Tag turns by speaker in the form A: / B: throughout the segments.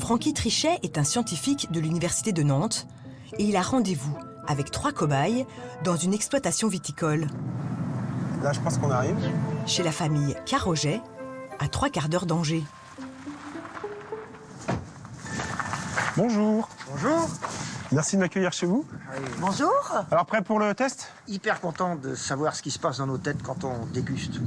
A: Francky Trichet est un scientifique de l'Université de Nantes et il a rendez-vous avec 3 cobayes dans une exploitation viticole.
B: Là, je pense qu'on arrive.
A: Chez la famille Carroget, à 3 quarts d'heure d'Angers.
B: Bonjour.
C: Bonjour.
B: Merci de m'accueillir chez vous.
C: Bonjour.
B: Alors, prêt pour le test?
C: Hyper content de savoir ce qui se passe dans nos têtes quand on déguste.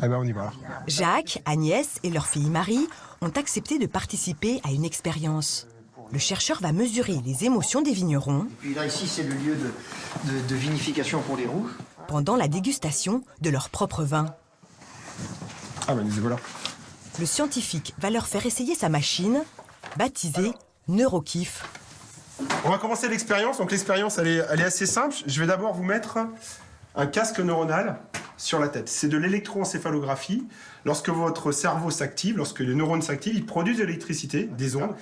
B: Eh ben, on y va.
A: Jacques, Agnès et leur fille Marie ont accepté de participer à une expérience. Le chercheur va mesurer les émotions des vignerons.
C: Et puis là, ici, c'est le lieu de vinification pour les rouges.
A: Pendant la dégustation de leur propre vin.
B: Ah ben, les voilà.
A: Le scientifique va leur faire essayer sa machine, baptisée Neurokiff.
B: On va commencer l'expérience. Donc, l'expérience, elle est assez simple. Je vais d'abord vous mettre un casque neuronal sur la tête. C'est de l'électroencéphalographie. Lorsque votre cerveau s'active, lorsque les neurones s'activent, ils produisent de l'électricité, des ondes.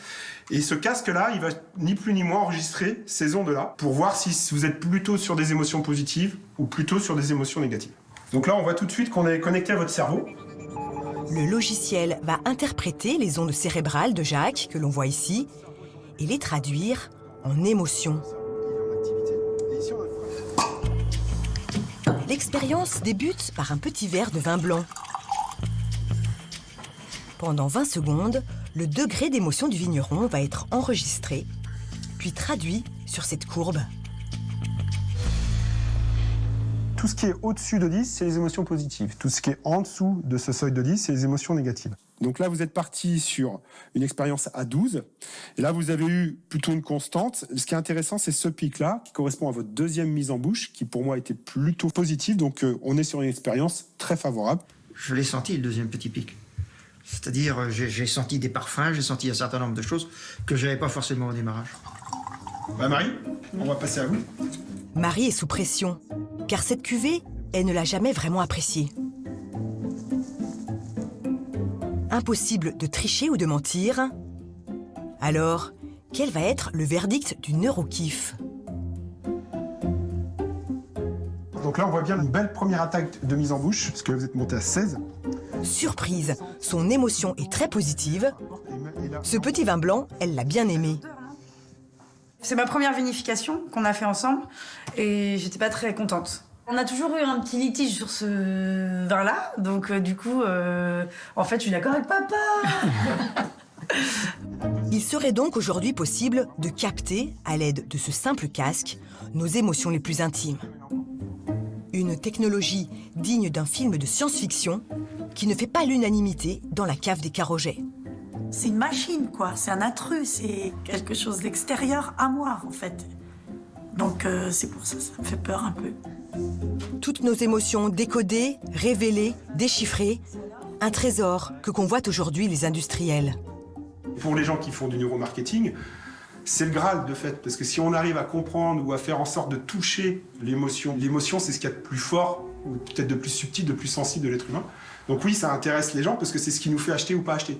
B: Et ce casque-là, il va ni plus ni moins enregistrer ces ondes-là pour voir si vous êtes plutôt sur des émotions positives ou plutôt sur des émotions négatives. Donc là, on voit tout de suite qu'on est connecté à votre cerveau.
A: Le logiciel va interpréter les ondes cérébrales de Jacques, que l'on voit ici, et les traduire en émotions. L'expérience débute par un petit verre de vin blanc. Pendant 20 secondes, le degré d'émotion du vigneron va être enregistré, puis traduit sur cette courbe.
B: Tout ce qui est au-dessus de 10, c'est les émotions positives. Tout ce qui est en dessous de ce seuil de 10, c'est les émotions négatives. Donc là, vous êtes parti sur une expérience à 12. Et là, vous avez eu plutôt une constante. Ce qui est intéressant, c'est ce pic-là, qui correspond à votre deuxième mise en bouche, qui pour moi était plutôt positive. Donc on est sur une expérience très favorable.
C: Je l'ai senti, le deuxième petit pic. C'est-à-dire, j'ai senti des parfums, j'ai senti un certain nombre de choses que je n'avais pas forcément au démarrage.
B: Bah Marie, on va passer à vous.
A: Marie est sous pression, car cette cuvée, elle ne l'a jamais vraiment appréciée. Impossible de tricher ou de mentir. Alors, quel va être le verdict du Neurokiff?
B: Donc là, on voit bien une belle première attaque de mise en bouche, parce que vous êtes monté à 16.
A: Surprise, son émotion est très positive. Ce petit vin blanc, elle l'a bien aimé.
D: C'est ma première vinification qu'on a fait ensemble et j'étais pas très contente. On a toujours eu un petit litige sur ce vin-là, donc du coup, en fait, je suis d'accord avec papa.
A: Il serait donc aujourd'hui possible de capter, à l'aide de ce simple casque, nos émotions les plus intimes. Une technologie digne d'un film de science-fiction qui ne fait pas l'unanimité dans la cave des Carroget.
E: C'est une machine, quoi. C'est un intrus, c'est quelque chose d'extérieur à moi, en fait. Donc c'est pour ça, ça me fait peur un peu.
A: Toutes nos émotions décodées, révélées, déchiffrées. Un trésor que convoitent aujourd'hui les industriels.
B: Pour les gens qui font du neuromarketing, c'est le Graal de fait, parce que si on arrive à comprendre ou à faire en sorte de toucher l'émotion, c'est ce qu'il y a de plus fort, ou peut-être de plus subtil, de plus sensible de l'être humain. Donc oui, ça intéresse les gens parce que c'est ce qui nous fait acheter ou pas acheter.